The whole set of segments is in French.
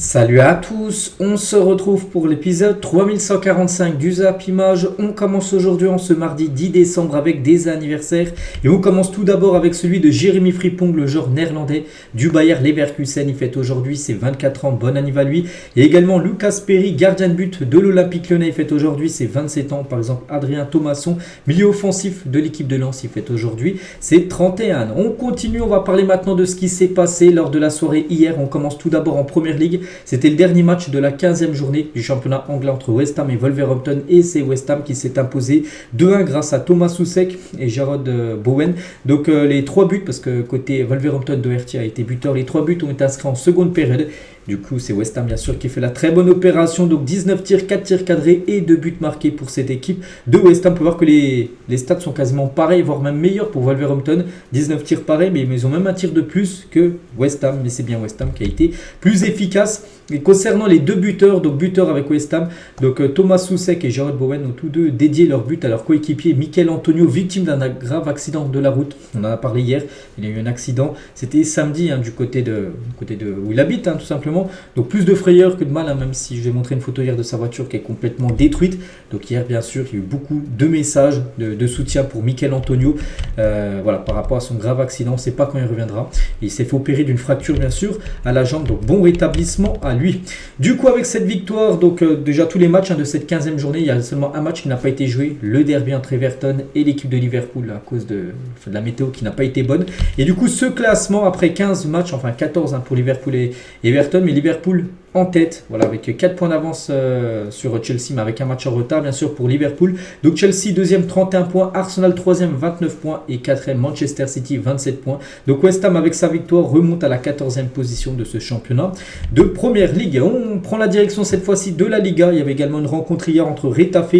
Salut à tous, on se retrouve pour l'épisode 3145 du Zap Image. On commence aujourd'hui en ce mardi 10 décembre avec des anniversaires et on commence tout d'abord avec celui de Jérémy Frimpong, le joueur néerlandais du Bayer Leverkusen. Il fête aujourd'hui ses 24 ans, bon anniversaire à lui. Et également Lucas Perry, gardien de but de l'Olympique Lyonnais, il fête aujourd'hui ses 27 ans. Par exemple Adrien Thomasson, milieu offensif de l'équipe de Lens, il fête aujourd'hui ses 31. On continue, on va parler maintenant de ce qui s'est passé lors de la soirée hier. On commence tout d'abord en Première Ligue. C'était le dernier match de la 15e journée du championnat anglais entre West Ham et Wolverhampton, et c'est West Ham qui s'est imposé 2-1 grâce à Thomas Soucek et Jarrod Bowen. Donc les 3 buts, parce que côté Wolverhampton, Doherty a été buteur, les 3 buts ont été inscrits en seconde période. Du coup, c'est West Ham bien sûr qui fait la très bonne opération. Donc 19 tirs, 4 tirs cadrés et 2 buts marqués pour cette équipe de West Ham. On peut voir que les stats sont quasiment pareils, voire même meilleurs pour Wolverhampton. 19 tirs pareils, mais ils ont même un tir de plus que West Ham. Mais c'est bien West Ham qui a été plus efficace. Et concernant les deux buteurs, donc buteurs avec West Ham, donc Thomas Soucek et Jarrod Bowen ont tous deux dédié leur but à leur coéquipier Michail Antonio, victime d'un grave accident de la route. On en a parlé hier, il y a eu un accident, c'était samedi du côté de où il habite tout simplement. Donc plus de frayeur que de mal, même si je vais montrer une photo hier de sa voiture qui est complètement détruite. Donc hier bien sûr il y a eu beaucoup de messages de soutien pour Michail Antonio, voilà, par rapport à son grave accident. On ne sait pas quand il reviendra. Il s'est fait opérer d'une fracture bien sûr à la jambe, donc bon rétablissement à lui. Du coup avec cette victoire, donc déjà tous les matchs de cette 15e journée, il y a seulement un match qui n'a pas été joué, le derby entre Everton et l'équipe de Liverpool à cause de la météo qui n'a pas été bonne. Et du coup ce classement après 15 matchs, enfin 14 pour Liverpool et Everton, mais Liverpool en tête, voilà, avec 4 points d'avance sur Chelsea, mais avec un match en retard bien sûr pour Liverpool. Donc Chelsea deuxième 31 points, Arsenal troisième 29 points et quatrième Manchester City 27 points. Donc West Ham avec sa victoire remonte à la 14e position de ce championnat de Première Ligue. On prend la direction cette fois-ci de la Liga. Il y avait également une rencontre hier entre Retafe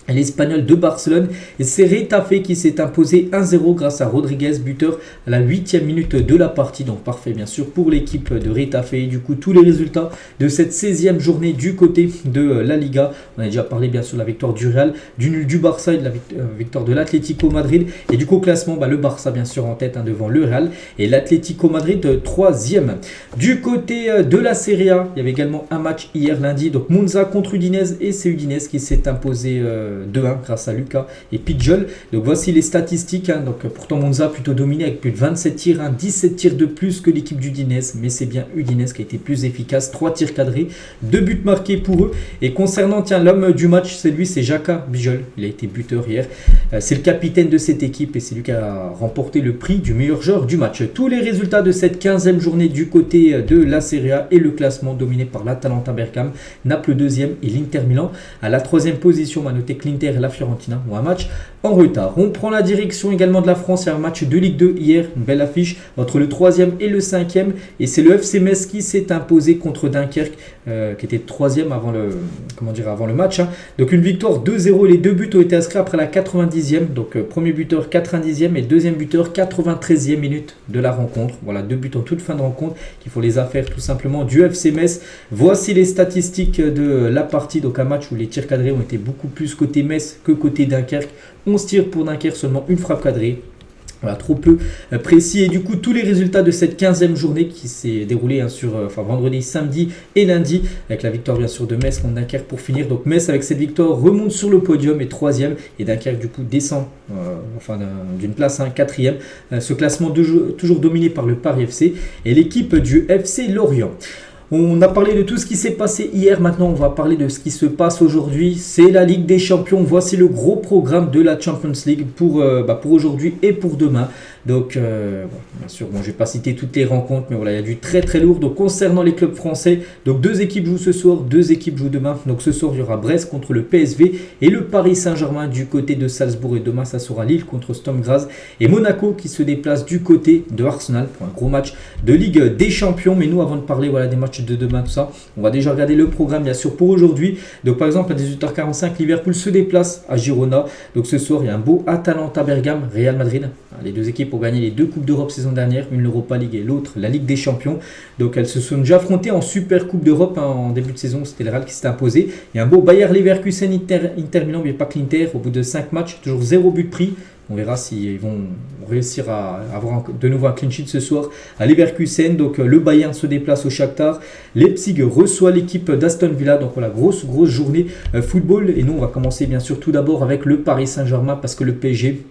et l'Espagnol de Barcelone, et c'est Retafe qui s'est imposé 1-0 grâce à Rodriguez, buteur à la 8e minute de la partie. Donc parfait bien sûr pour l'équipe de Retafe. Et du coup tous les résultats de cette 16e journée du côté de la Liga. On a déjà parlé bien sûr de la victoire du Real, du nul du Barça et de la victoire de l'Atlético Madrid. Et du coup au classement, le Barça bien sûr en tête devant le Real et l'Atlético Madrid 3e. Du côté de la Serie A, il y avait également un match hier lundi, donc Monza contre Udinese, et c'est Udinese qui s'est imposé 2-1 grâce à Lucas et Pidgeol. Donc voici les statistiques. Donc pourtant Monza plutôt dominé avec plus de 27 tirs, 17 tirs de plus que l'équipe d'Udinese, mais c'est bien Udinese qui a été plus efficace. 3 tirs cadrés, 2 buts marqués pour eux. Et concernant l'homme du match, c'est Jaka Pidgeol. Il a été buteur hier. C'est le capitaine de cette équipe et c'est lui qui a remporté le prix du meilleur joueur du match. Tous les résultats de cette 15e journée du côté de la Serie A et le classement dominé par l'Atalanta Bergame, Naples 2e et l'Inter Milan à la 3e position. On va noter que l'Inter et la Fiorentina ont un match en retard. On prend la direction également de la France. Il y a un match de Ligue 2 hier, une belle affiche entre le 3e et le 5e, et c'est le FC Metz qui s'est imposé contre Dunkerque, qui était 3e avant le match. Donc une victoire 2-0, les 2 buts ont été inscrits après la 90e. Donc premier buteur 90e et deuxième buteur 93e minute de la rencontre. Voilà, 2 buts en toute fin de rencontre qui font les affaires tout simplement du FC Metz. Voici les statistiques de la partie. Donc un match où les tirs cadrés ont été beaucoup plus côté Metz que côté Dunkerque. 11 tirs pour Dunkerque, seulement une frappe cadrée. Voilà, trop peu précis. Et du coup tous les résultats de cette 15e journée qui s'est déroulée sur vendredi, samedi et lundi, avec la victoire bien sûr de Metz contre Dunkerque pour finir. Donc Metz avec cette victoire remonte sur le podium et 3e, et Dunkerque du coup descend d'une place 4e. Ce classement toujours dominé par le Paris FC et l'équipe du FC Lorient. On a parlé de tout ce qui s'est passé hier. Maintenant, on va parler de ce qui se passe aujourd'hui. C'est la Ligue des Champions. Voici le gros programme de la Champions League pour aujourd'hui et pour demain. Donc, bien sûr, je ne vais pas citer toutes les rencontres, mais voilà, il y a du très très lourd. Donc, concernant les clubs français, donc 2 équipes jouent ce soir, 2 équipes jouent demain. Donc, ce soir, il y aura Brest contre le PSV et le Paris Saint-Germain du côté de Salzbourg. Et demain, ça sera Lille contre Sturm Graz et Monaco qui se déplace du côté de Arsenal pour un gros match de Ligue des Champions. Mais nous, avant de parler des matchs de demain, tout ça, on va déjà regarder le programme bien sûr pour aujourd'hui. Donc, par exemple, à 18h45, Liverpool se déplace à Girona. Donc, ce soir, il y a un beau Atalanta Bergame, Real Madrid. Les 2 équipes ont gagné les 2 Coupes d'Europe saison dernière, une l'Europa League et l'autre la Ligue des Champions. Donc elles se sont déjà affrontées en Super Coupe d'Europe en début de saison, c'était le Real qui s'est imposé. Il y a un beau Bayer Leverkusen Inter Milan, mais pas que l'Inter, au bout de 5 matchs, toujours 0 but pris, On verra s'ils vont réussir à avoir de nouveau un clean sheet ce soir à Leverkusen. Donc le Bayern se déplace au Shakhtar. Leipzig reçoit l'équipe d'Aston Villa. Donc voilà, grosse journée football. Et nous, on va commencer bien sûr tout d'abord avec le Paris Saint-Germain parce que le PSG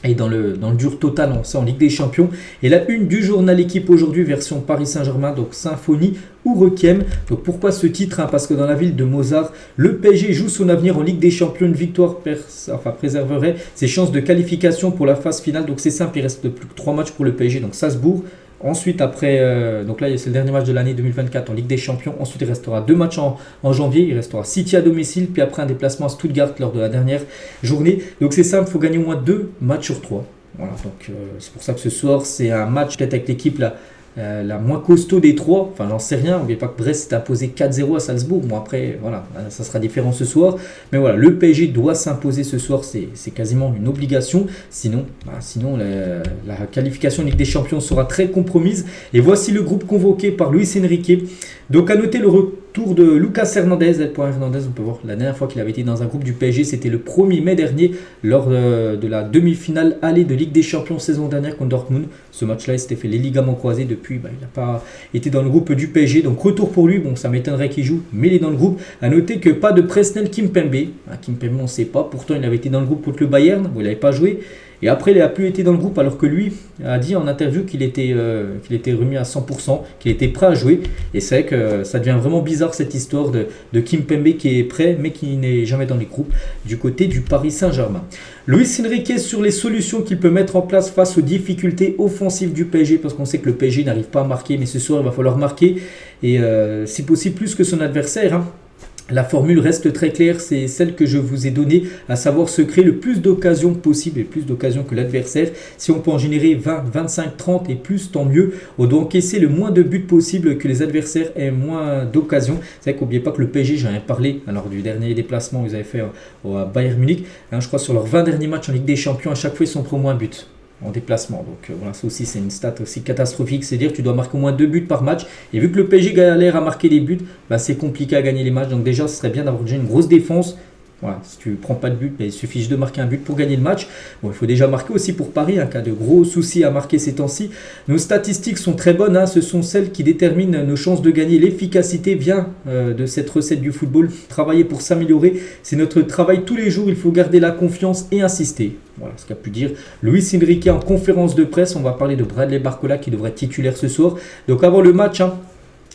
est dans le dur total en Ligue des Champions. Et la une du journal Équipe aujourd'hui, version Paris Saint-Germain, donc symphonie ou requiem. Donc pourquoi ce titre, Parce que dans la ville de Mozart, le PSG joue son avenir en Ligue des Champions. Une victoire préserverait ses chances de qualification pour la phase finale. Donc c'est simple, il reste plus que 3 matchs pour le PSG. Donc Salzbourg. Ensuite, après, donc là, c'est le dernier match de l'année 2024 en Ligue des Champions. Ensuite, il restera 2 matchs en janvier. Il restera City à domicile, puis après un déplacement à Stuttgart lors de la dernière journée. Donc c'est simple, il faut gagner au moins 2 matchs sur 3. Voilà, donc c'est pour ça que ce soir, c'est un match peut-être avec l'équipe la moins costaud des 3. Enfin, j'en sais rien. N'oubliez pas que Brest s'est imposé 4-0 à Salzbourg. Bon, après, voilà, ça sera différent ce soir. Mais voilà, le PSG doit s'imposer ce soir. C'est quasiment une obligation. Sinon, la qualification Ligue des Champions sera très compromise. Et voici le groupe convoqué par Luis Enrique. Donc, à noter le retour de Lucas Hernandez. Hernandez, on peut voir la dernière fois qu'il avait été dans un groupe du PSG, c'était le 1er mai dernier, lors de la demi-finale aller de Ligue des Champions saison dernière contre Dortmund. Ce match-là, il s'était fait les ligaments croisés. Depuis, il n'a pas été dans le groupe du PSG. Donc, retour pour lui. Bon, ça m'étonnerait qu'il joue, mais il est dans le groupe. À noter que pas de Presnel Kimpembe. Kimpembe, on ne sait pas. Pourtant, il avait été dans le groupe contre le Bayern. Bon, il n'avait pas joué. Et après, il n'a plus été dans le groupe alors que lui a dit en interview qu'il était remis à 100%, qu'il était prêt à jouer. Et c'est vrai que ça devient vraiment bizarre cette histoire de Kimpembe qui est prêt mais qui n'est jamais dans les groupes du côté du Paris Saint-Germain. Luis Enrique sur les solutions qu'il peut mettre en place face aux difficultés offensives du PSG parce qu'on sait que le PSG n'arrive pas à marquer mais ce soir il va falloir marquer et si possible plus que son adversaire. La formule reste très claire, c'est celle que je vous ai donnée, à savoir se créer le plus d'occasions possible et plus d'occasions que l'adversaire. Si on peut en générer 20, 25, 30 et plus, tant mieux. On doit encaisser le moins de buts possible que les adversaires aient moins d'occasions. C'est vrai qu'oubliez pas que le PSG, j'en ai parlé lors du dernier déplacement qu'ils avaient fait à Bayern Munich. Je crois sur leurs 20 derniers matchs en Ligue des Champions, à chaque fois ils sont pris au moins un but en déplacement. Donc voilà, ça aussi c'est une stat aussi catastrophique, c'est-à-dire que tu dois marquer au moins 2 buts par match et vu que le PSG galère à marquer des buts, c'est compliqué à gagner les matchs. Donc déjà ce serait bien d'avoir déjà une grosse défense. Voilà, si tu ne prends pas de but, il suffit juste de marquer un but pour gagner le match. Bon, il faut déjà marquer aussi pour Paris, cas de gros soucis à marquer ces temps-ci. Nos statistiques sont très bonnes, ce sont celles qui déterminent nos chances de gagner. L'efficacité vient de cette recette du football. Travailler pour s'améliorer, c'est notre travail tous les jours. Il faut garder la confiance et insister. Voilà ce qu'a pu dire Luis Enrique en conférence de presse. On va parler de Bradley Barcola qui devrait être titulaire ce soir. Donc avant le match,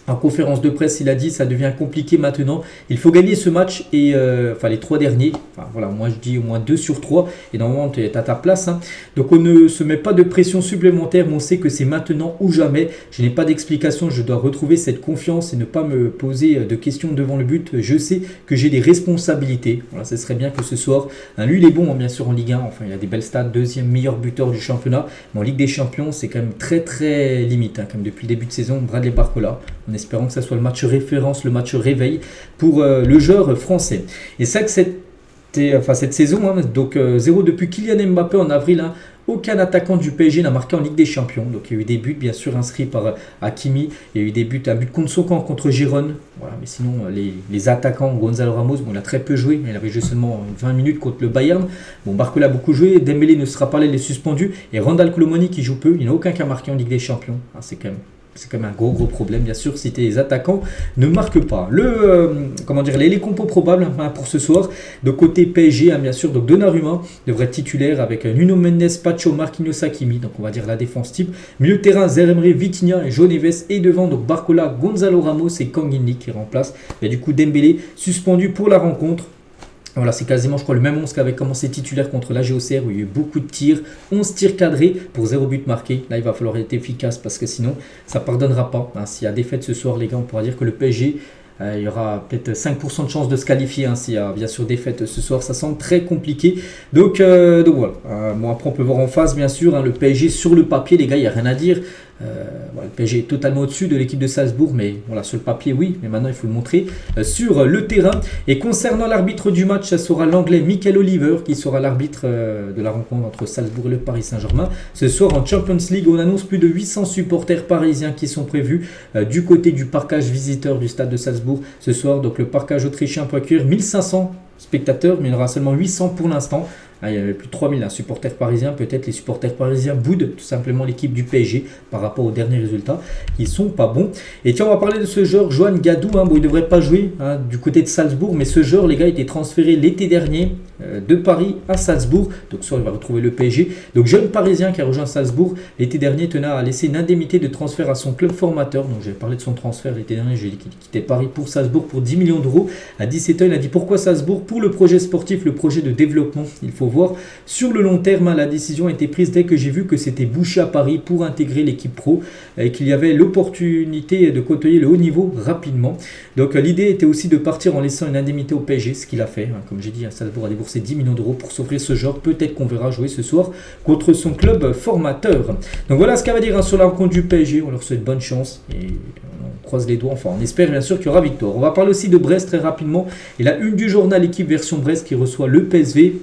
en conférence de presse, il a dit ça devient compliqué maintenant. Il faut gagner ce match et les 3 derniers. Voilà, moi je dis au moins 2 sur 3 et normalement tu es à ta place. Donc on ne se met pas de pression supplémentaire, mais on sait que c'est maintenant ou jamais. Je n'ai pas d'explication, je dois retrouver cette confiance et ne pas me poser de questions devant le but. Je sais que j'ai des responsabilités. Voilà, ce serait bien que ce soir. Lui il est bon bien sûr en Ligue 1. Enfin il a des belles stats, 2e meilleur buteur du championnat. Mais en Ligue des Champions c'est quand même très très limite. Comme depuis le début de saison, Bradley Barcola. En espérant que ça soit le match référence, le match réveil pour le joueur français. Et ça que cette saison, donc 0 depuis Kylian Mbappé en avril, aucun attaquant du PSG n'a marqué en Ligue des Champions. Donc il y a eu des buts bien sûr inscrits par Hakimi, il y a eu des buts, un but contre son camp contre Girone. Voilà, mais sinon les attaquants, Gonzalo Ramos, il a très peu joué, il avait joué seulement 20 minutes contre le Bayern. Bon, Barcola a beaucoup joué, Dembélé ne sera pas là, il est suspendu. Et Randal Colomoni qui joue peu, il n'y a aucun qui a marqué en Ligue des Champions. C'est quand même un gros problème, bien sûr, si tes attaquants ne marquent pas. Les compos probables pour ce soir. De côté PSG, bien sûr, donc Donnarumma devrait être titulaire avec Nuno Mendes, Pacho, Marquinhos, Hakimi. Donc on va dire la défense type. Milieu de terrain, Zeremri, Vitinha et João Neves. Et devant, donc Barcola, Gonzalo Ramos et Kang In Lee qui remplacent. Et du coup, Dembélé suspendu pour la rencontre. Voilà, c'est quasiment, je crois, le même 11 qu'avait commencé titulaire contre la GOCR où il y a eu beaucoup de tirs, 11 tirs cadrés pour 0 but marqué. Là, il va falloir être efficace parce que sinon, ça ne pardonnera pas. S'il y a défaite ce soir, les gars, on pourra dire que le PSG, il y aura peut-être 5% de chance de se qualifier. S'il y a bien sûr défaite ce soir, ça semble très compliqué. Donc voilà. Après, on peut voir en face, bien sûr, le PSG sur le papier, les gars, il n'y a rien à dire. Le PSG est totalement au-dessus de l'équipe de Salzbourg, mais voilà, sur le papier, oui, mais maintenant il faut le montrer sur le terrain. Et concernant l'arbitre du match, ça sera l'anglais Michael Oliver qui sera l'arbitre de la rencontre entre Salzbourg et le Paris Saint-Germain. Ce soir en Champions League, on annonce plus de 800 supporters parisiens qui sont prévus du côté du parkage visiteur du stade de Salzbourg. Ce soir, donc le parkage autrichien peut accueillir 1500 spectateurs, mais il y en aura seulement 800 pour l'instant. Il y avait plus de 3000 supporters parisiens. Peut-être les supporters parisiens boudent tout simplement l'équipe du PSG par rapport aux derniers résultats qui sont pas bons. Et tiens, on va parler de ce joueur, Johan Gadou. Bon, il ne devrait pas jouer du côté de Salzbourg, mais ce joueur, les gars, a été transféré l'été dernier de Paris à Salzbourg. Donc, soit il va retrouver le PSG. Donc, jeune parisien qui a rejoint Salzbourg l'été dernier, tenait à laisser une indemnité de transfert à son club formateur. Donc, j'avais parlé de son transfert l'été dernier. J'ai dit qu'il quittait Paris pour Salzbourg pour 10 millions d'euros. À 17 ans, il a dit pourquoi Salzbourg? Pour le projet sportif, le projet de développement. Il faut voir sur le long terme. La décision a été prise dès que j'ai vu que c'était bouché à Paris pour intégrer l'équipe pro et qu'il y avait l'opportunité de côtoyer le haut niveau rapidement. Donc, l'idée était aussi de partir en laissant une indemnité au PSG, ce qu'il a fait. Comme j'ai dit, Salzbourg a déboursé 10 millions d'euros pour s'offrir ce joueur. Peut-être qu'on verra jouer ce soir contre son club formateur. Donc voilà ce qu'elle va dire sur la rencontre du PSG. On leur souhaite bonne chance et on croise les doigts. Enfin, on espère bien sûr qu'il y aura victoire. On va parler aussi de Brest très rapidement. Et la une du journal équipe version Brest qui reçoit le PSV.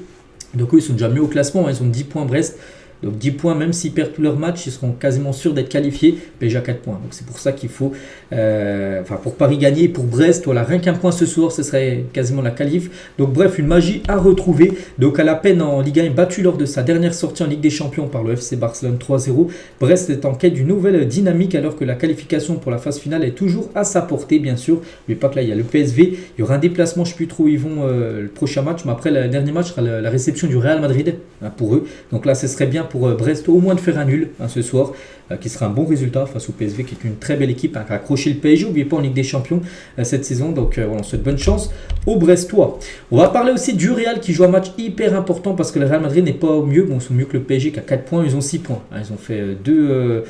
Donc eux, ils sont déjà mieux au classement. Ils ont 10 points Brest. Donc 10 points, même s'ils perdent tous leurs matchs, ils seront quasiment sûrs d'être qualifiés. PSG à 4 points. Donc c'est pour ça qu'il faut, pour Paris gagner, pour Brest, voilà, rien qu'un point ce soir, ce serait quasiment la qualif. Donc bref, une magie à retrouver. Donc à la peine en Ligue 1, battu lors de sa dernière sortie en Ligue des Champions par le FC Barcelone 3-0. Brest est en quête d'une nouvelle dynamique alors que la qualification pour la phase finale est toujours à sa portée, bien sûr. Mais pas que là, il y a le PSV. Il y aura un déplacement, je ne sais plus trop où ils vont le prochain match. Mais après, le dernier match sera la réception du Real Madrid pour eux. Donc là, ce serait bien pour Brest au moins de faire un nul ce soir, qui sera un bon résultat face au PSV qui est une très belle équipe, qui a accroché le PSG, n'oubliez pas en Ligue des Champions cette saison. Donc voilà, on souhaite bonne chance aux Brestois. On va parler aussi du Real qui joue un match hyper important parce que le Real Madrid n'est pas au mieux. Bon, ils sont mieux que le PSG qui a 4 points, ils ont 6 points. Ils ont fait 2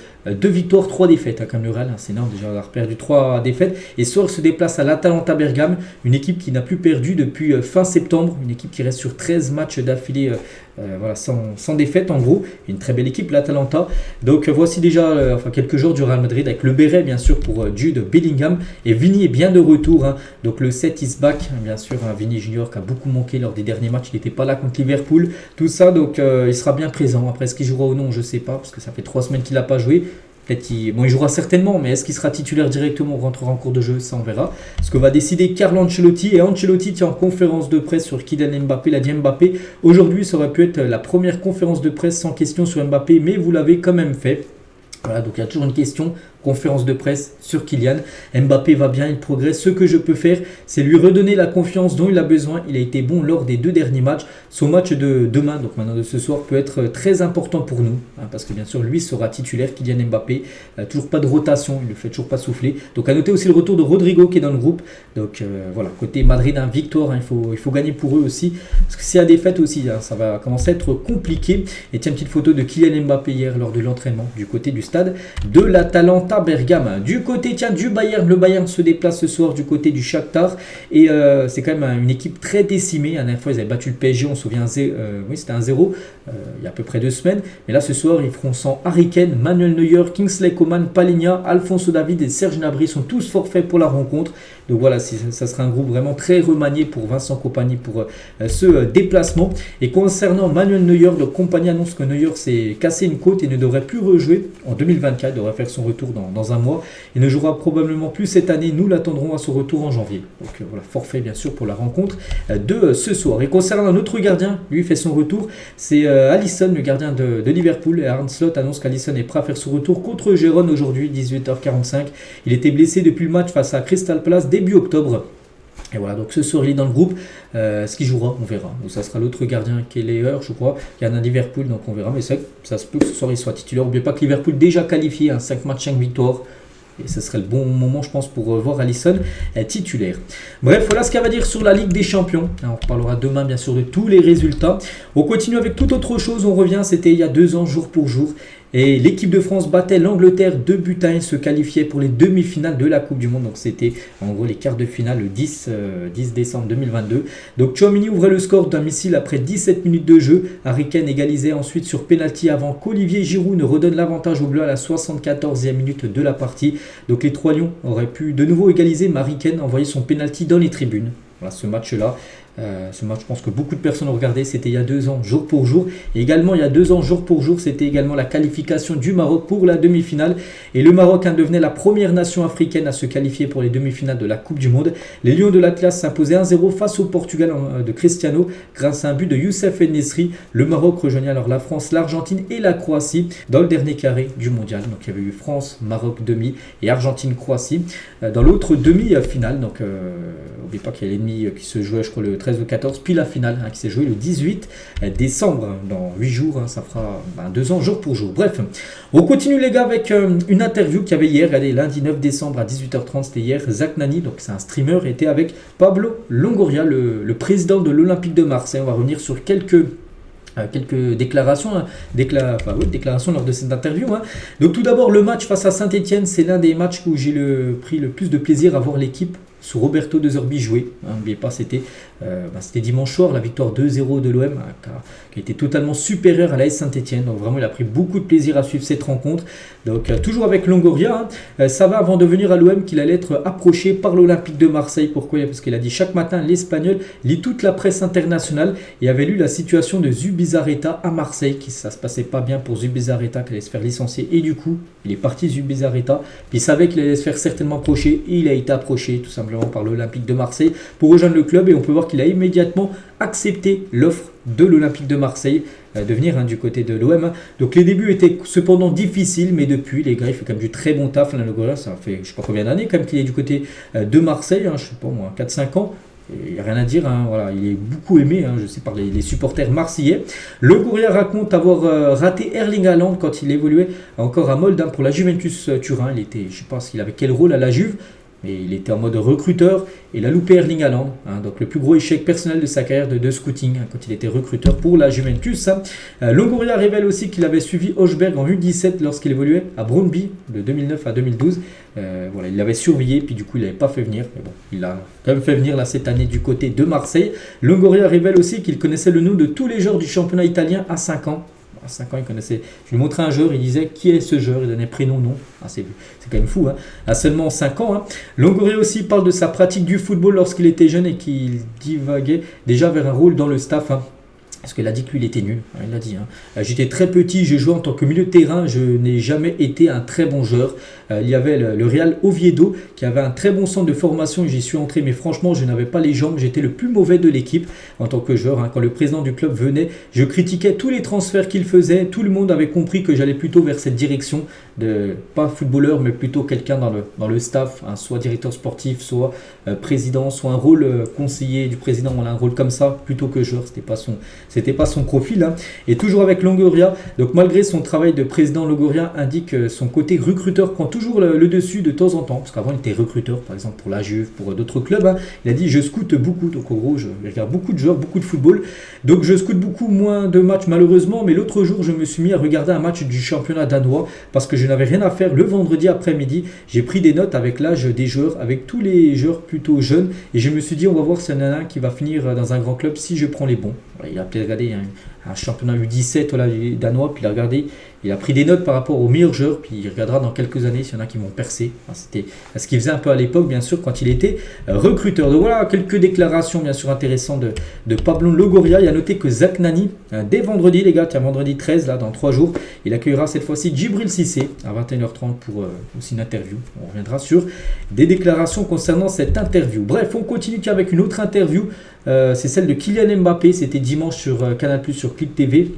victoires, 3 défaites comme le Real, c'est énorme déjà, on a perdu 3 défaites. Et ce soir, il se déplace à l'Atalanta Bergame, une équipe qui n'a plus perdu depuis fin septembre, une équipe qui reste sur 13 matchs d'affilée. Sans défaite en gros, une très belle équipe l'Atalanta. Donc voici déjà quelques jours du Real Madrid avec le béret bien sûr pour Jude Bellingham et Vini est bien de retour. Donc le 7 is back bien sûr, Vini Junior qui a beaucoup manqué lors des derniers matchs, il n'était pas là contre Liverpool, tout ça, donc il sera bien présent. Après est-ce qu'il jouera ou non je sais pas parce que ça fait 3 semaines qu'il n'a pas joué. Peut-être il jouera certainement, mais est-ce qu'il sera titulaire directement ou rentrera en cours de jeu? Ça, on verra. Ce que va décider Carlo Ancelotti. Et Ancelotti tient en conférence de presse sur Kylian Mbappé. Il a dit Mbappé. Aujourd'hui, ça aurait pu être la première conférence de presse sans question sur Mbappé, mais vous l'avez quand même fait. Voilà, donc il y a toujours une question. Conférence de presse sur Kylian. Mbappé va bien, il progresse. Ce que je peux faire, c'est lui redonner la confiance dont il a besoin. Il a été bon lors des 2 derniers matchs. Son match de demain, donc maintenant de ce soir, peut être très important pour nous. Parce que bien sûr, lui sera titulaire, Kylian Mbappé. Toujours pas de rotation, il ne le fait toujours pas souffler. Donc à noter aussi le retour de Rodrigo qui est dans le groupe. Donc voilà, côté Madrid, victoire, il faut gagner pour eux aussi. Parce que s'il y a défaite aussi, ça va commencer à être compliqué. Et tiens, une petite photo de Kylian Mbappé hier lors de l'entraînement du côté du stade de l'Atalanta Bergame. Du côté du Bayern, le Bayern se déplace ce soir du côté du Shakhtar et c'est quand même une équipe très décimée. La dernière fois ils avaient battu le PSG, on se souvient, c'était 1-0 il y a à peu près 2 semaines, mais là ce soir ils feront sans Harry Kane, Manuel Neuer, Kingsley Coman, Palhinha, Alphonso Davies et Serge Gnabry sont tous forfaits pour la rencontre. Donc voilà, ça sera un groupe vraiment très remanié pour Vincent Kompany pour ce déplacement. Et concernant Manuel Neuer, le Kompany annonce que Neuer s'est cassé une côte et ne devrait plus rejouer en 2024, devrait faire son retour dans un mois. Il ne jouera probablement plus cette année, nous l'attendrons à son retour en janvier. Donc voilà, forfait bien sûr pour la rencontre de ce soir. Et concernant un autre gardien, lui fait son retour, c'est Alisson, le gardien de Liverpool. Et Arne Slot annonce qu'Alisson est prêt à faire son retour contre Gérone aujourd'hui, 18h45. Il était blessé depuis le match face à Crystal Palace début octobre. Et voilà, donc ce soir il est dans le groupe. Ce qu'il jouera, on verra. Donc ça sera l'autre gardien qui est Leher, je crois, gardien de Liverpool, donc on verra. Mais c'est vrai que ça se peut que ce soir il soit titulaire. N'oubliez pas que Liverpool déjà qualifié, 5 matchs, 5 victoires. Et ce serait le bon moment, je pense, pour voir Alisson titulaire. Bref, voilà ce qu'elle va dire sur la Ligue des Champions. On reparlera demain, bien sûr, de tous les résultats. On continue avec toute autre chose. On revient, c'était il y a 2 ans, jour pour jour. Et l'équipe de France battait l'Angleterre 2-1 et se qualifiait pour les demi-finales de la Coupe du Monde. Donc c'était en gros les quarts de finale le 10 décembre 2022. Donc Tchouaméni ouvrait le score d'un missile après 17 minutes de jeu. Harry Kane égalisait ensuite sur pénalty avant qu'Olivier Giroud ne redonne l'avantage aux Bleus à la 74e minute de la partie. Donc les 3 Lions auraient pu de nouveau égaliser, mais Harry Kane envoyait son pénalty dans les tribunes. Voilà, ce match-là. Ce match, je pense que beaucoup de personnes ont regardé, c'était il y a 2 ans, jour pour jour. Et également, il y a 2 ans, jour pour jour, c'était également la qualification du Maroc pour la demi-finale. Et le Maroc devenait la première nation africaine à se qualifier pour les demi-finales de la Coupe du Monde. Les Lions de l'Atlas s'imposaient 1-0 face au Portugal de Cristiano grâce à un but de Youssef En-Nesyri. Le Maroc rejoignait alors la France, l'Argentine et la Croatie dans le dernier carré du mondial. Donc il y avait eu France, Maroc demi et Argentine-Croatie dans l'autre demi-finale. Donc n'oubliez pas qu'il y a l'ennemi qui se jouait, je crois, le 13 ou 14, puis la finale qui s'est jouée le 18 décembre, dans 8 jours, ça fera 2 ans jour pour jour. Bref, on continue les gars avec une interview qu'il y avait hier, regardez, lundi 9 décembre à 18h30, c'était hier, Zach Nani, donc c'est un streamer, était avec Pablo Longoria, le président de l'Olympique de Marseille. On va revenir sur quelques déclarations, déclarations lors de cette interview. Donc tout d'abord, le match face à Saint-Etienne, c'est l'un des matchs où j'ai pris le plus de plaisir à voir l'équipe sous Roberto De Zerbi jouer. N'oubliez pas, c'était dimanche soir, la victoire 2-0 de l'OM, qui a été totalement supérieure à l'AS Saint-Etienne. Donc vraiment, il a pris beaucoup de plaisir à suivre cette rencontre. Donc toujours avec Longoria, ça va avant de venir à l'OM qu'il allait être approché par l'Olympique de Marseille. Pourquoi ? Parce qu'il a dit chaque matin, l'Espagnol lit toute la presse internationale et avait lu la situation de Zubizarreta à Marseille, ça se passait pas bien pour Zubizarreta, qui allait se faire licencier. Et du coup, il est parti Zubizarreta, puis il savait qu'il allait se faire certainement approcher, et il a été approché tout simplement par l'Olympique de Marseille pour rejoindre le club. Et on peut voir qu'il a immédiatement accepté l'offre de l'Olympique de Marseille de venir du côté de l'OM. Donc les débuts étaient cependant difficiles, mais depuis, les gars, il fait quand même du très bon taf. Longoria, ça fait je sais pas combien d'années quand même qu'il est du côté de Marseille, je sais pas moi, 4-5 ans. Il n'y a rien à dire, voilà, il est beaucoup aimé, je sais, par les supporters marseillais. Longoria raconte avoir raté Erling Haaland quand il évoluait encore à Molde pour la Juventus Turin. Il était, je ne sais pas s'il avait quel rôle à la Juve, mais il était en mode recruteur et il a loupé Erling Haaland, donc le plus gros échec personnel de sa carrière de scouting quand il était recruteur pour la Juventus. Longoria révèle aussi qu'il avait suivi Hochberg en U17 lorsqu'il évoluait à Brøndby de 2009 à 2012. Voilà, il l'avait surveillé, puis du coup il l'avait pas fait venir, mais bon, il l'a quand même fait venir là cette année du côté de Marseille. Longoria révèle aussi qu'il connaissait le nom de tous les joueurs du championnat italien à 5 ans. À 5 ans, il connaissait. Je lui montrais un joueur, il disait qui est ce joueur, il donnait prénom, nom. C'est quand même fou, à seulement 5 ans. Longoria aussi parle de sa pratique du football lorsqu'il était jeune et qu'il divaguait déjà vers un rôle dans le staff. Parce qu'il a dit que lui, il était nul. Il l'a dit. J'étais très petit, je jouais en tant que milieu de terrain. Je n'ai jamais été un très bon joueur. Il y avait le Real Oviedo qui avait un très bon centre de formation. J'y suis entré, mais franchement, je n'avais pas les jambes. J'étais le plus mauvais de l'équipe en tant que joueur. Quand le président du club venait, je critiquais tous les transferts qu'il faisait. Tout le monde avait compris que j'allais plutôt vers cette direction de, pas footballeur, mais plutôt quelqu'un dans le staff, soit directeur sportif, soit président, soit un rôle conseiller du président. Voilà, un rôle comme ça, plutôt que joueur. C'était pas son profil. Et toujours avec Longoria, donc malgré son travail de président, Longoria indique son côté recruteur prend toujours le dessus de temps en temps, parce qu'avant il était recruteur par exemple pour la Juve, pour d'autres clubs. Il a dit je scoute beaucoup, donc en gros je regarde beaucoup de joueurs, beaucoup de football, donc je scoute beaucoup moins de matchs malheureusement, mais l'autre jour je me suis mis à regarder un match du championnat danois parce que je n'avais rien à faire le vendredi après-midi. J'ai pris des notes avec l'âge des joueurs, avec tous les joueurs plutôt jeunes, et je me suis dit on va voir si y en a un qui va finir dans un grand club si je prends les bons. Il a peut-être regardé un championnat U17 danois, puis il a regardé, il a pris des notes par rapport aux meilleurs joueurs, puis il regardera dans quelques années s'il y en a qui vont percer. C'était ce qu'il faisait un peu à l'époque, bien sûr, quand il était recruteur. Donc voilà, quelques déclarations bien sûr intéressantes de Pablo Longoria. Il a noté que Zach Nani, dès vendredi, les gars, tiens, vendredi 13, là, dans 3 jours, il accueillera cette fois-ci Djibril Cissé à 21h30 pour aussi une interview. On reviendra sur des déclarations concernant cette interview. Bref, on continue avec une autre interview. C'est celle de Kylian Mbappé, c'était dimanche sur Canal+, sur Click TV.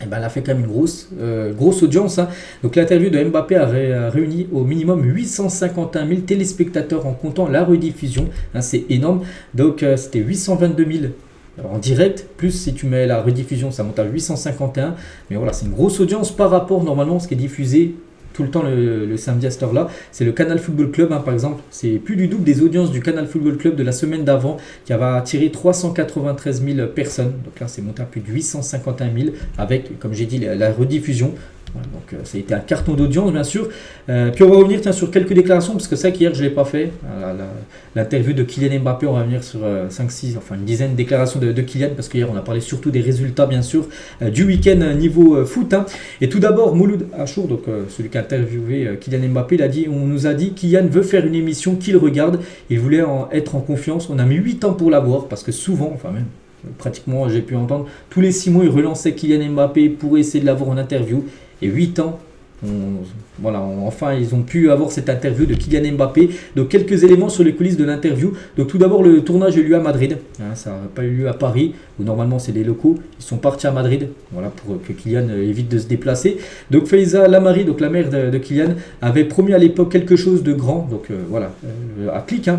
Elle a fait quand même une grosse audience. Donc l'interview de Mbappé a réuni au minimum 851 000 téléspectateurs en comptant la rediffusion. C'est énorme. Donc c'était 822 000 en direct, plus si tu mets la rediffusion, ça monte à 851. Mais voilà, c'est une grosse audience par rapport normalement à ce qui est diffusé tout le temps le samedi à cette heure-là. C'est le Canal Football Club, par exemple. C'est plus du double des audiences du Canal Football Club de la semaine d'avant, qui avait attiré 393 000 personnes. Donc là, c'est monté à plus de 851 000 avec, comme j'ai dit, la rediffusion. Donc ça a été un carton d'audience bien sûr. Puis on va revenir sur quelques déclarations parce que ça qu'hier je ne l'ai pas fait. L'interview de Kylian Mbappé, on va revenir sur 5-6, enfin une dizaine de déclarations de Kylian parce qu'hier on a parlé surtout des résultats bien sûr du week-end niveau foot. Et tout d'abord Mouloud Achour, donc celui qui a interviewé Kylian Mbappé, on nous a dit Kylian veut faire une émission qu'il regarde, il voulait être en confiance, on a mis 8 ans pour l'avoir parce que souvent, enfin même pratiquement j'ai pu entendre, tous les 6 mois il relançait Kylian Mbappé pour essayer de l'avoir en interview et 8 ans. Enfin ils ont pu avoir cette interview de Kylian Mbappé. Donc quelques éléments sur les coulisses de l'interview. Donc tout d'abord le tournage a eu lieu à Madrid, ça n'a pas eu lieu à Paris où normalement c'est les locaux. Ils sont partis à Madrid, pour que Kylian évite de se déplacer. Donc Faiza Lamari, donc la mère de Kylian, avait promis à l'époque quelque chose de grand, à Click,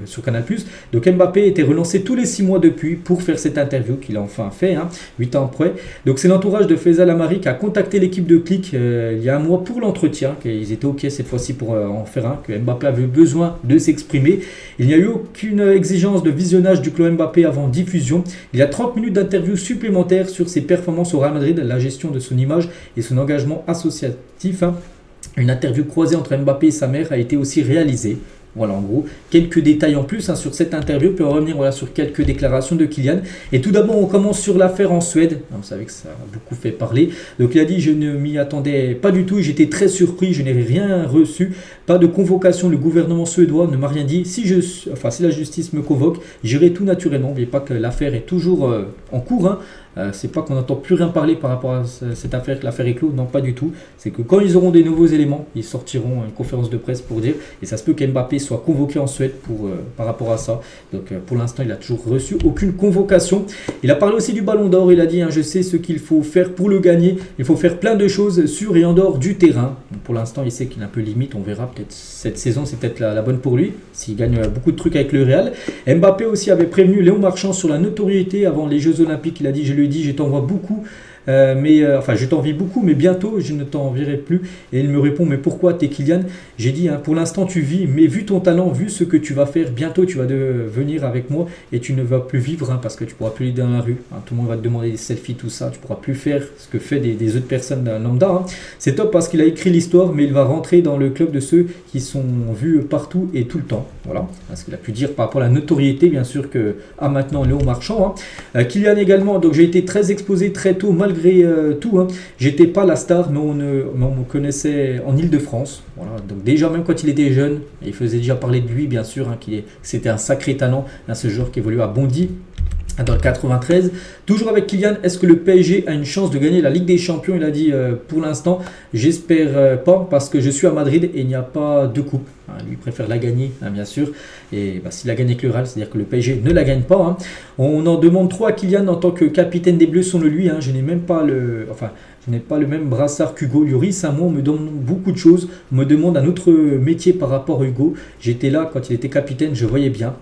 sur Canal+. Donc Mbappé était relancé tous les 6 mois depuis pour faire cette interview qu'il a enfin fait, 8 ans après. Donc c'est l'entourage de Faiza Lamari qui a contacté l'équipe de Click il y a un mois pour l'entretien, qu'ils étaient ok cette fois-ci pour en faire un, que Mbappé avait besoin de s'exprimer. Il n'y a eu aucune exigence de visionnage du club Mbappé avant diffusion. Il y a 30 minutes d'interview supplémentaires sur ses performances au Real Madrid, la gestion de son image et son engagement associatif. Une interview croisée entre Mbappé et sa mère a été aussi réalisée. Voilà, en gros, quelques détails en plus sur cette interview, puis on va revenir sur quelques déclarations de Kylian. Et tout d'abord, on commence sur l'affaire en Suède. Vous savez que ça a beaucoup fait parler. Donc il a dit, je ne m'y attendais pas du tout, j'étais très surpris, je n'ai rien reçu, pas de convocation, le gouvernement suédois ne m'a rien dit. Si la justice me convoque, j'irai tout naturellement. N'oubliez pas que l'affaire est toujours en cours. C'est pas qu'on n'entend plus rien parler par rapport à cette affaire, que l'affaire est close, non pas du tout. C'est que quand ils auront des nouveaux éléments, ils sortiront une conférence de presse pour dire, et ça se peut qu'Mbappé soit convoqué en Suède par rapport à ça. Donc pour l'instant, il n'a toujours reçu aucune convocation. Il a parlé aussi du Ballon d'Or, il a dit, je sais ce qu'il faut faire pour le gagner, il faut faire plein de choses sur et en dehors du terrain. Donc, pour l'instant, il sait qu'il est un peu limite, on verra peut-être cette saison, c'est peut-être la bonne pour lui, s'il gagne beaucoup de trucs avec le Real. Mbappé aussi avait prévenu Léon Marchand sur la notoriété avant les Jeux Olympiques, il a dit, je lui ai dit, je t'envoie beaucoup, je t'envie beaucoup, mais bientôt je ne t'envierai plus. Et il me répond, mais pourquoi t'es Kylian? J'ai dit, pour l'instant tu vis, mais vu ton talent, vu ce que tu vas faire, bientôt tu vas venir avec moi et tu ne vas plus vivre parce que tu pourras plus aller dans la rue. Tout le monde va te demander des selfies, tout ça, tu pourras plus faire ce que fait des autres personnes lambda. C'est top parce qu'il a écrit l'histoire, mais il va rentrer dans le club de ceux qui sont vus partout et tout le temps. Voilà, ce qu'il a pu dire par rapport à la notoriété, bien sûr, que a maintenant Léon Marchand. Kylian également, donc j'ai été très exposé très tôt, malgré tout. J'étais pas la star, mais on me connaissait en Ile-de-France. Voilà, donc déjà, même quand il était jeune, il faisait déjà parler de lui, bien sûr, c'était un sacré talent, ce joueur qui évolue à Bondy. Dans le 93, toujours avec Kylian, est-ce que le PSG a une chance de gagner la Ligue des Champions? Il a dit pour l'instant, j'espère pas parce que je suis à Madrid et il n'y a pas de coupe. Lui préfère la gagner, bien sûr. Et s'il a gagné avec le Real, c'est-à-dire que le PSG ne la gagne pas. On en demande 3 à Kylian en tant que capitaine des Bleus, selon lui. Je n'ai même pas je n'ai pas le même brassard qu'Hugo Lloris. Moi, on me demande beaucoup de choses. On me demande un autre métier par rapport à Hugo. J'étais là quand il était capitaine, je voyais bien.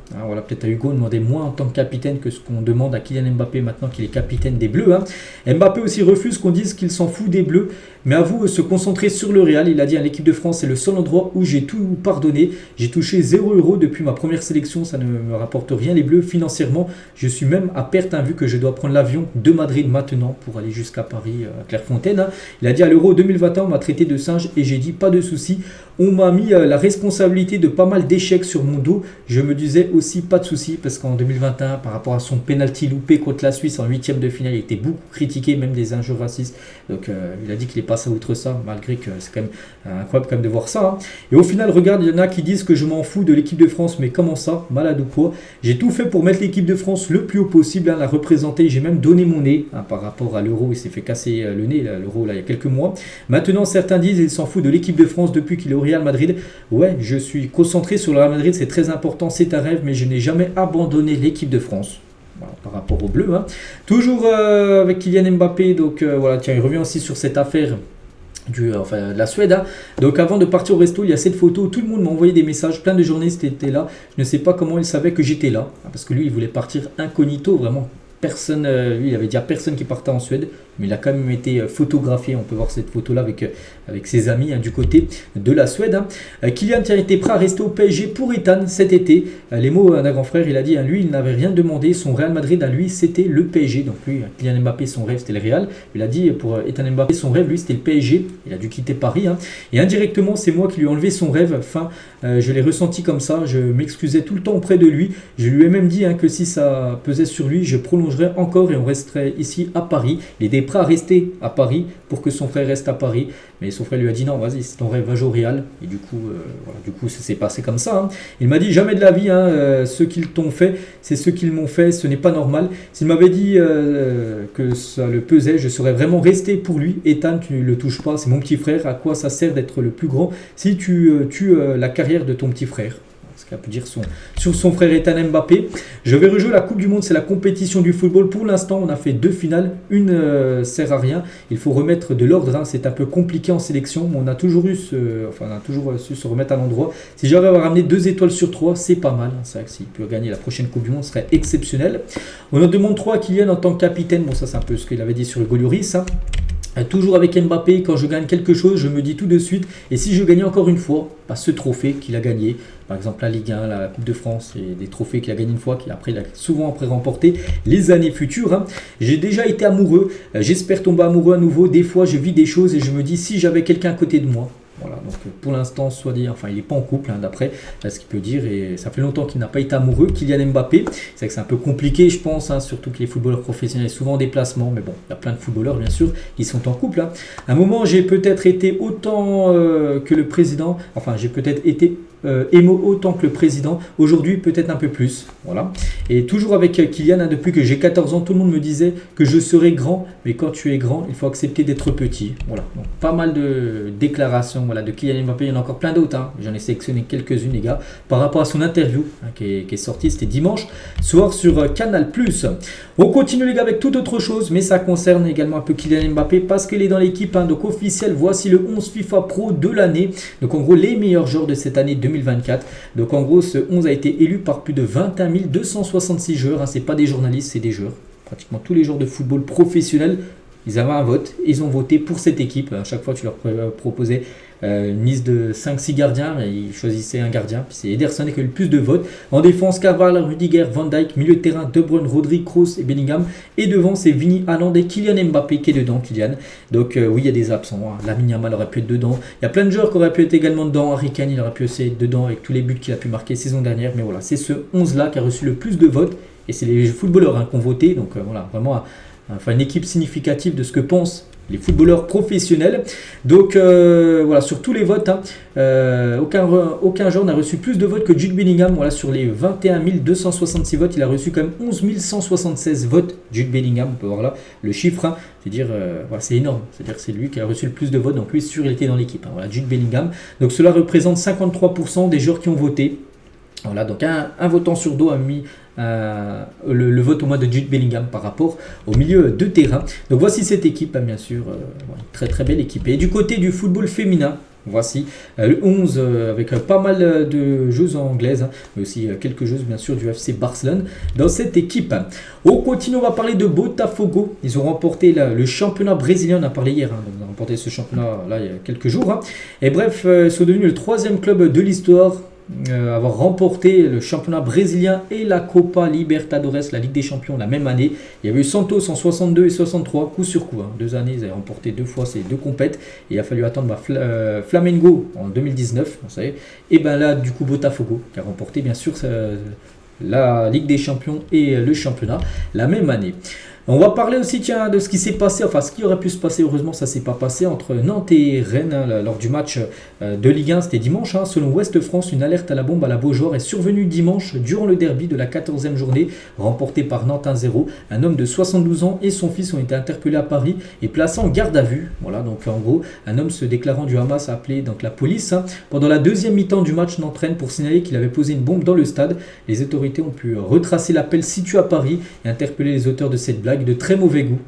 Peut-être à Hugo, on demandait moins en tant que capitaine que ce qu'on demande à Kylian Mbappé maintenant qu'il est capitaine des Bleus. Mbappé aussi refuse qu'on dise qu'il s'en fout des Bleus. Mais à vous, se concentrer sur le Real. Il a dit à l'équipe de France, c'est le seul endroit où j'ai tout pardonné. J'ai touché 0 € depuis ma première sélection. Ça ne me rapporte rien les Bleus financièrement. Je suis même à perte vu que je dois prendre l'avion de Madrid maintenant pour aller jusqu'à Paris, à Clairefontaine. Il a dit à l'Euro 2021, on m'a traité de singe et j'ai dit pas de souci. On m'a mis la responsabilité de pas mal d'échecs sur mon dos. Je me disais aussi pas de souci parce qu'en 2021, par rapport à son penalty loupé contre la Suisse en 8e de finale, il était beaucoup critiqué, même des injures racistes. Donc il a dit qu'il est passé outre ça, malgré que c'est quand même incroyable quand même de voir ça. Et au final, regarde, il y en a qui disent que je m'en fous de l'équipe de France, mais comment ça, malade ou quoi? J'ai tout fait pour mettre l'équipe de France le plus haut possible, la représenter. J'ai même donné mon nez par rapport à l'Euro. Il s'est fait casser le nez, l'Euro, il y a quelques mois. Maintenant, certains disent qu'il s'en fout de l'équipe de France depuis qu'il est au Real Madrid. Ouais, je suis concentré sur le Real Madrid, c'est très important, c'est un rêve, mais je n'ai jamais abandonné l'équipe de France. Voilà, par rapport aux Bleus. Toujours avec Kylian Mbappé, donc il revient aussi sur cette affaire de la Suède. Donc avant de partir au resto, il y a cette photo, tout le monde m'a envoyé des messages, plein de journalistes étaient là. Je ne sais pas comment ils savaient que j'étais là, parce que lui il voulait partir incognito, vraiment. Personne, lui il avait dit à personne qui partait en Suède, mais il a quand même été photographié. On peut voir cette photo-là avec ses amis du côté de la Suède. Kylian était prêt à rester au PSG pour Ethan cet été. Les mots d'un grand frère, il a dit, lui, il n'avait rien demandé. Son Real Madrid à lui, c'était le PSG. Donc lui, Kylian Mbappé, son rêve, c'était le Real. Il a dit pour Ethan Mbappé, son rêve, lui, c'était le PSG. Il a dû quitter Paris. Et indirectement, c'est moi qui lui ai enlevé son rêve. Enfin, je l'ai ressenti comme ça. Je m'excusais tout le temps auprès de lui. Je lui ai même dit que si ça pesait sur lui, je prolongerais encore et on resterait ici à Paris. Il était prêt à rester à Paris pour que son frère reste à Paris. Mais son frère lui a dit non, vas-y, c'est ton rêve, va jouer au Real. Et du coup, ça s'est passé comme ça. Il m'a dit jamais de la vie, ceux qui t'ont fait, c'est ceux qui m'ont fait, ce n'est pas normal. S'il m'avait dit que ça le pesait, je serais vraiment resté pour lui. Ethan, tu ne le touches pas, c'est mon petit frère. À quoi ça sert d'être le plus grand si tu tues la carrière de ton petit frère? Ce qu'elle peut dire sur son frère Ethan Mbappé. Je vais rejouer la Coupe du Monde, c'est la compétition du football. Pour l'instant, on a fait 2 finales, une sert à rien. Il faut remettre de l'ordre, c'est un peu compliqué en sélection, mais on a toujours su se remettre à l'endroit. Si j'arrive à ramener 2 étoiles sur 3, c'est pas mal. C'est vrai que s'il peut gagner la prochaine Coupe du Monde, ce serait exceptionnel. On en demande 3 à Kylian en tant que capitaine. Bon, ça c'est un peu ce qu'il avait dit sur Hugo Lloris. Toujours avec Mbappé, quand je gagne quelque chose, je me dis tout de suite, et si je gagnais encore une fois, ce trophée qu'il a gagné, par exemple la Ligue 1, la Coupe de France, et des trophées qu'il a gagné une fois, qu'il a souvent après remporté les années futures. J'ai déjà été amoureux, j'espère tomber amoureux à nouveau. Des fois, je vis des choses et je me dis, si j'avais quelqu'un à côté de moi. Voilà, donc pour l'instant, il n'est pas en couple, d'après ce qu'il peut dire, et ça fait longtemps qu'il n'a pas été amoureux. Kylian Mbappé, c'est vrai que c'est un peu compliqué, je pense, surtout que les footballeurs professionnels sont souvent en déplacement, mais bon, il y a plein de footballeurs, bien sûr, qui sont en couple. À un moment, j'ai peut-être été autant que le président, j'ai peut-être été émo autant que le président, aujourd'hui peut-être un peu plus, voilà. Et toujours avec Kylian, depuis que j'ai 14 ans, tout le monde me disait que je serais grand, mais quand tu es grand, il faut accepter d'être petit, voilà. Donc pas mal de déclarations, voilà, de Kylian Mbappé. Il y en a encore plein d'autres, j'en ai sélectionné quelques-unes, les gars, par rapport à son interview qui est sortie, c'était dimanche soir sur Canal+. On continue, les gars, avec toute autre chose, mais ça concerne également un peu Kylian Mbappé parce qu'il est dans l'équipe, donc officiel. Voici le 11 FIFA Pro de l'année, donc en gros les meilleurs joueurs de cette année 2024. Donc en gros, ce 11 a été élu par plus de 21 266 joueurs, c'est pas des journalistes, c'est des joueurs. Pratiquement tous les joueurs de football professionnel, ils avaient un vote, ils ont voté pour cette équipe. À chaque fois, tu leur proposais une liste de 5-6 gardiens, mais ils choisissaient un gardien. Puis c'est Ederson qui a eu le plus de votes. En défense, Cavani, Rudiger, Van Dijk, milieu de terrain, De Bruyne, Rodri, Kroos et Bellingham. Et devant, c'est Vini, Haaland et Kylian Mbappé qui est dedans, Kylian. Donc oui, il y a des absents. Lamine Yamal aurait pu être dedans. Il y a plein de joueurs qui auraient pu être également dedans. Harry Kane, il aurait pu être dedans avec tous les buts qu'il a pu marquer saison dernière. Mais voilà, c'est ce 11-là qui a reçu le plus de votes. Et c'est les footballeurs qui ont voté. Donc voilà, vraiment une équipe significative de ce que pensent les footballeurs professionnels. Donc voilà, sur tous les votes, aucun joueur n'a reçu plus de votes que Jude Bellingham. Voilà, sur les 21 266 votes, il a reçu quand même 11 176 votes. Jude Bellingham, on peut voir là le chiffre, c'est-à-dire c'est énorme. C'est-à-dire que c'est lui qui a reçu le plus de votes, donc lui sûr il était dans l'équipe. Voilà, Jude Bellingham. Donc cela représente 53% des joueurs qui ont voté. Voilà, donc un votant sur deux a mis le vote au moins de Jude Bellingham par rapport au milieu de terrain. Donc voici cette équipe, bien sûr, très très belle équipe. Et du côté du football féminin, voici le 11 avec pas mal de joueuses anglaises, mais aussi quelques joueuses bien sûr du FC Barcelone dans cette équipe. On continue, on va parler de Botafogo. Ils ont remporté le championnat brésilien, on a parlé hier, ils ont remporté ce championnat là il y a quelques jours. Et bref, ils sont devenus le 3e club de l'histoire avoir remporté le championnat brésilien et la Copa Libertadores, la Ligue des Champions, la même année. Il y avait eu Santos en 62 et 63, coup sur coup. 2 années, ils avaient remporté 2 fois ces 2 compètes. Et il a fallu attendre Flamengo en 2019, vous savez. Et bien là, du coup, Botafogo, qui a remporté bien sûr la Ligue des Champions et le championnat la même année. On va parler aussi de ce qui s'est passé, ce qui aurait pu se passer, heureusement ça ne s'est pas passé, entre Nantes et Rennes lors du match de Ligue 1, c'était dimanche. Selon Ouest France, une alerte à la bombe à la Beaujoire est survenue dimanche durant le derby de la 14e journée, remporté par Nantes 1-0. Un homme de 72 ans et son fils ont été interpellés à Paris et placés en garde à vue. Voilà, donc en gros, un homme se déclarant du Hamas a appelé donc la police pendant la 2e mi-temps du match Nantes-Rennes pour signaler qu'il avait posé une bombe dans le stade. Les autorités ont pu retracer l'appel situé à Paris et interpeller les auteurs de cette blague de très mauvais goût.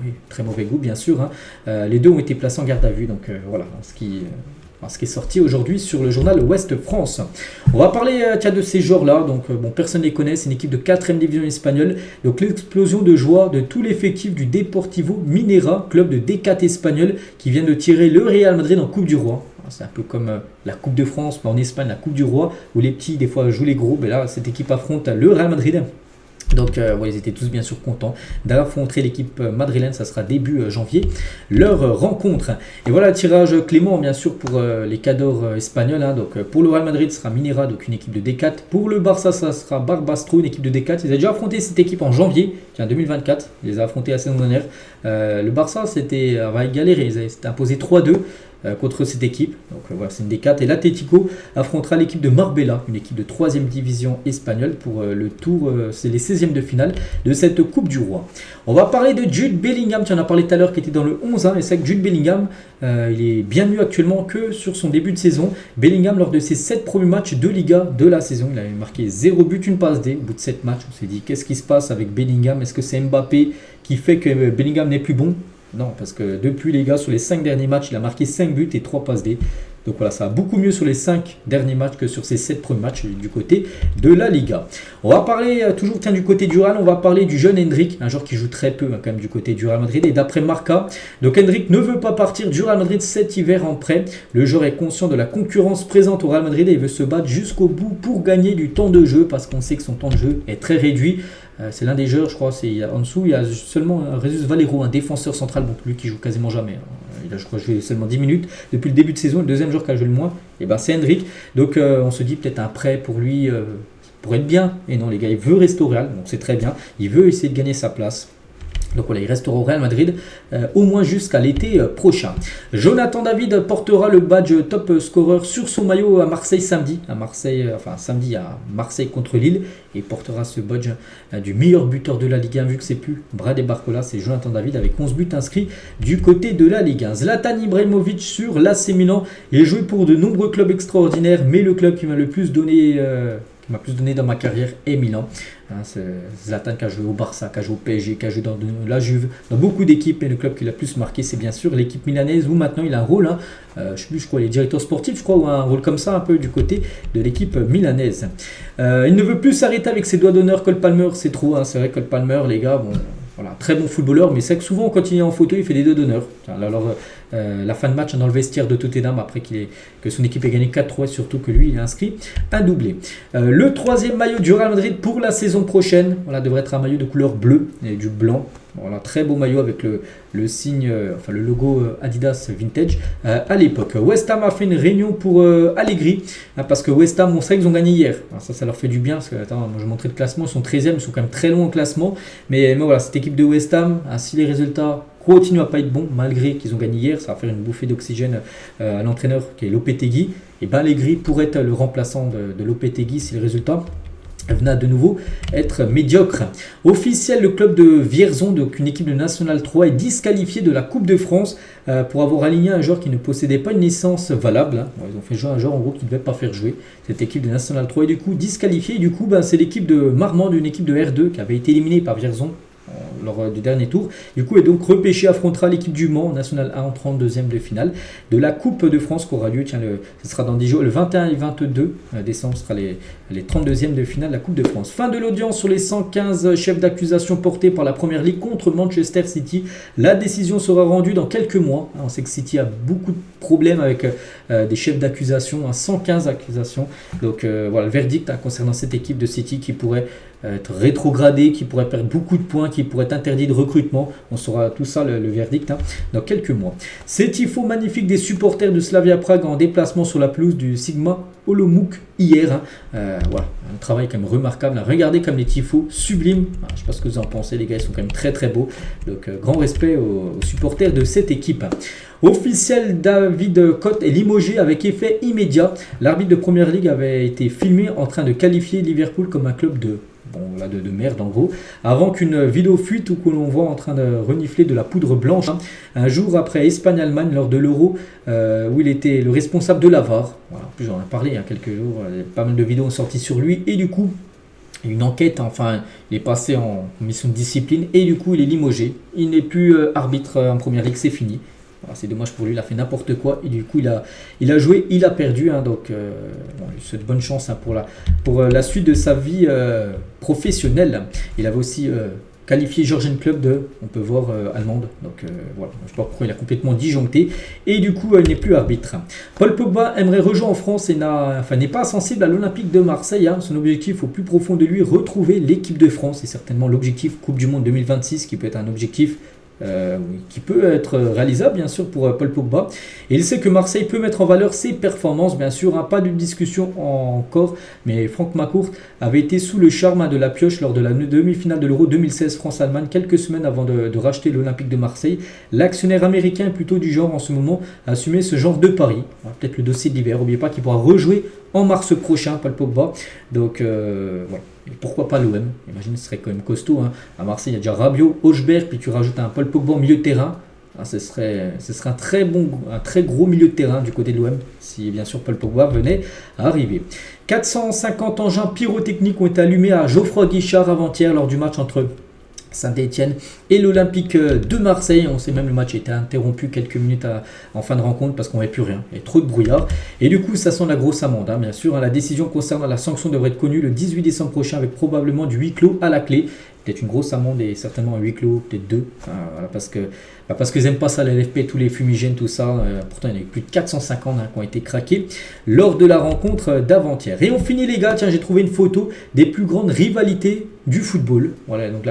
Oui, très mauvais goût bien sûr. Les deux ont été placés en garde à vue, donc voilà, ce qui ce qui est sorti aujourd'hui sur le journal Ouest France. On va parler de ces joueurs-là. Donc, personne ne les connaît. C'est une équipe de 4e division espagnole. Donc, l'explosion de joie de tout l'effectif du Deportivo Minera, club de D4 espagnol, qui vient de tirer le Real Madrid en Coupe du Roi. C'est un peu comme la Coupe de France, mais en Espagne, la Coupe du Roi, où les petits, des fois, jouent les gros. Mais là, cette équipe affronte le Real Madrid. Donc ils étaient tous bien sûr contents d'affronter l'équipe madrilène, ça sera début janvier, leur rencontre. Et voilà, tirage clément bien sûr pour les cadors espagnols. Donc pour le Real Madrid, ce sera Minera, donc une équipe de D4. Pour le Barça, ça sera Barbastro, une équipe de D4. Ils avaient déjà affronté cette équipe en janvier 2024, ils les ont affrontés la saison dernière. Le Barça avait galéré, ils s'étaient imposé 3-2. Contre cette équipe. Donc voilà, c'est une D4. Et l'Atlético affrontera l'équipe de Marbella, une équipe de 3e division espagnole pour le tour, c'est les 16e de finale de cette Coupe du Roi. On va parler de Jude Bellingham, tu en as parlé tout à l'heure, qui était dans le 11. Et c'est vrai que Jude Bellingham, il est bien mieux actuellement que sur son début de saison. Bellingham, lors de ses 7 premiers matchs de Liga de la saison, il avait marqué 0 but, une passe D. Au bout de 7 matchs, on s'est dit, qu'est-ce qui se passe avec Bellingham? Est-ce que c'est Mbappé qui fait que Bellingham n'est plus bon? Non, parce que depuis les gars, sur les 5 derniers matchs, il a marqué 5 buts et 3 passes D. Donc voilà, ça va beaucoup mieux sur les 5 derniers matchs que sur ces 7 premiers matchs du côté de la Liga. On va parler toujours du côté du Real, on va parler du jeune Endrick, un joueur qui joue très peu quand même du côté du Real Madrid. Et d'après Marca, donc Endrick ne veut pas partir du Real Madrid cet hiver en prêt. Le joueur est conscient de la concurrence présente au Real Madrid et il veut se battre jusqu'au bout pour gagner du temps de jeu parce qu'on sait que son temps de jeu est très réduit. C'est l'un des joueurs, je crois, en dessous, il y a seulement Jesus Valero, un défenseur central, donc lui qui joue quasiment jamais. Il a, je crois, joué seulement 10 minutes depuis le début de saison. Le deuxième joueur qui a joué le moins, c'est Endrick. Donc on se dit peut-être un prêt pour lui pour être bien. Et non, les gars, il veut rester au Real, donc c'est très bien. Il veut essayer de gagner sa place. Donc voilà, il restera au Real Madrid au moins jusqu'à l'été prochain. Jonathan David portera le badge top scorer sur son maillot à Marseille samedi. Samedi à Marseille contre Lille. Et portera ce badge du meilleur buteur de la Ligue 1, vu que c'est plus Brad et Barcola, c'est Jonathan David avec 11 buts inscrits du côté de la Ligue 1. Zlatan Ibrahimovic sur l'AC Milan. Il a joué pour de nombreux clubs extraordinaires, mais le club qui m'a le plus donné... m'a plus donné dans ma carrière est Milan. C'est Zlatan qui a joué au Barça, qui a joué au PSG, qui a joué dans la Juve, dans beaucoup d'équipes, et le club qui l'a plus marqué, c'est bien sûr l'équipe milanaise, où maintenant il a un rôle, je crois, il est directeur sportif, je crois, ou un rôle comme ça, un peu du côté de l'équipe milanaise. Il ne veut plus s'arrêter avec ses doigts d'honneur. Cole Palmer, c'est trop, c'est vrai, Cole Palmer, les gars, voilà, très bon footballeur, mais c'est que souvent quand il est en photo, il fait des doigts d'honneur. Alors, la fin de match dans le vestiaire de Tottenham, après que son équipe ait gagné 4-3, et surtout que lui, il a inscrit un doublé. Le 3e maillot du Real Madrid pour la saison prochaine, voilà, devrait être un maillot de couleur bleue et du blanc. Voilà, très beau maillot avec le signe, le logo Adidas Vintage à l'époque. West Ham a fait une réunion pour Allegri, parce que West Ham, on sait qu'ils ont gagné hier. Alors ça leur fait du bien, parce que, moi je montrais le classement, ils sont 13e, ils sont quand même très loin au classement. Mais voilà, cette équipe de West Ham, si les résultats continuent à pas être bons, malgré qu'ils ont gagné hier, ça va faire une bouffée d'oxygène à l'entraîneur qui est Lopetegui. Et Allegri pourrait être le remplaçant de Lopetegui si les résultats venait de nouveau être médiocre. Officiel, le club de Vierzon, donc une équipe de National 3, est disqualifié de la Coupe de France pour avoir aligné un joueur qui ne possédait pas une licence valable. Ils ont fait jouer un joueur en gros qui ne devait pas faire jouer cette équipe de National 3 et du coup disqualifié. Et du coup, c'est l'équipe de Marmande, une équipe de R2 qui avait été éliminée par Vierzon lors du dernier tour. Du coup, est donc repêché, affrontera l'équipe du Mans National 1 en 32e de finale de la Coupe de France qui aura lieu, ce sera dans 10 jours, le 21 et 22 décembre, ce sera les 32e de finale de la Coupe de France. Fin de l'audience sur les 115 chefs d'accusation portés par la Première Ligue contre Manchester City. La décision sera rendue dans quelques mois. On sait que City a beaucoup de problèmes avec des chefs d'accusation, 115 accusations. Donc voilà, le verdict concernant cette équipe de City qui pourrait être rétrogradé, qui pourrait perdre beaucoup de points, qui pourrait être interdit de recrutement. On saura tout ça, le verdict, dans quelques mois. Ces tifos magnifiques des supporters de Slavia Prague en déplacement sur la pelouse du Sigma Olomouc hier. Voilà, un travail quand même remarquable. Regardez comme les tifos sublimes. Je ne sais pas ce que vous en pensez, les gars, ils sont quand même très très beaux. Donc grand respect aux supporters de cette équipe. Officiel, David Cotte est limogé avec effet immédiat. L'arbitre de Première Ligue avait été filmé en train de qualifier Liverpool comme un club de merde en gros, avant qu'une vidéo fuite où l'on voit en train de renifler de la poudre blanche, un jour après Espagne-Allemagne lors de l'Euro, où il était le responsable de la VAR. Voilà, en plus j'en ai parlé il y a quelques jours, pas mal de vidéos ont sorti sur lui et du coup une enquête, il est passé en mission de discipline et du coup il est limogé, il n'est plus arbitre en Première Ligue, c'est fini. Voilà, c'est dommage pour lui, il a fait n'importe quoi et du coup il a joué, il a perdu. Hein, donc bon, je souhaite bonne chance hein, pour la suite de sa vie professionnelle. Il avait aussi qualifié Georgian Club de, on peut voir, allemande. Donc voilà, je ne sais pas pourquoi il a complètement disjoncté. Et du coup, il n'est plus arbitre. Paul Pogba aimerait rejoindre en France et n'est pas sensible à l'Olympique de Marseille. Hein. Son objectif au plus profond de lui, retrouver l'équipe de France. C'est certainement l'objectif Coupe du Monde 2026 qui peut être un objectif qui peut être réalisable bien sûr pour Paul Pogba, et il sait que Marseille peut mettre en valeur ses performances bien sûr, hein, pas de discussion encore, mais Franck McCourt avait été sous le charme hein, de la pioche lors de la demi-finale de l'Euro 2016 France-Allemagne, quelques semaines avant de racheter l'Olympique de Marseille. L'actionnaire américain est plutôt du genre en ce moment à assumer ce genre de pari, peut-être le dossier de l'hiver, n'oubliez pas qu'il pourra rejouer en mars prochain Paul Pogba, donc voilà. Et pourquoi pas l'OM? Imagine, ce serait quand même costaud. Hein. À Marseille, il y a déjà Rabiot, Hochberg, puis tu rajoutes un Paul Pogba au milieu de terrain. Ah, ce serait un très gros milieu de terrain du côté de l'OM, si bien sûr Paul Pogba venait à arriver. 450 engins pyrotechniques ont été allumés à Geoffroy Guichard avant-hier lors du match entre Saint-Etienne et l'Olympique de Marseille. On sait même le match a été interrompu quelques minutes en fin de rencontre parce qu'on n'avait plus rien. Il y a trop de brouillard. Et du coup, ça sent la grosse amende. Hein, bien sûr, la décision concernant la sanction devrait être connue le 18 décembre prochain avec probablement du huis clos à la clé. Peut-être une grosse amende et certainement un huis clos, peut-être deux. Enfin, voilà, parce qu'ils n'aiment pas ça, la LFP, tous les fumigènes, tout ça. Pourtant, il y en a eu plus de 450 hein, qui ont été craqués lors de la rencontre d'avant-hier. Et on finit les gars, tiens, j'ai trouvé une photo des plus grandes rivalités du football. Voilà, donc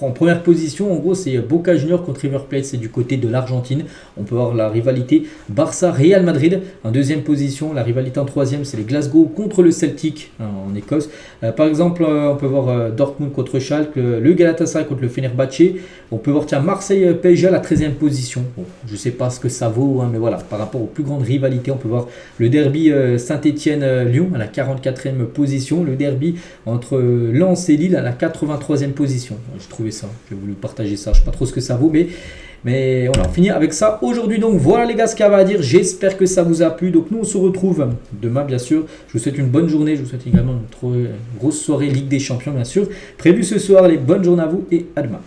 en première position, en gros, c'est Boca Juniors contre River Plate, c'est du côté de l'Argentine. On peut voir la rivalité Barça-Real Madrid. En deuxième position, la rivalité en troisième, c'est les Glasgow contre le Celtic en Écosse. Par exemple, on peut voir Dortmund contre Schalke, le Galatasaray contre le Fenerbahçe. On peut voir Marseille-PSG à la 13e position. Bon, je ne sais pas ce que ça vaut, hein, mais voilà, par rapport aux plus grandes rivalités, on peut voir le derby Saint-Etienne-Lyon à la 44e position, le derby entre Lens et Lille à la 83e position. Je trouvais ça, j'ai voulu partager ça, je ne sais pas trop ce que ça vaut, mais voilà, on finit avec ça aujourd'hui. Donc voilà les gars ce qu'il y avait à dire, j'espère que ça vous a plu. Donc nous on se retrouve demain bien sûr, je vous souhaite une bonne journée, je vous souhaite également une grosse soirée Ligue des Champions bien sûr, prévue ce soir. Les bonnes journées à vous et à demain.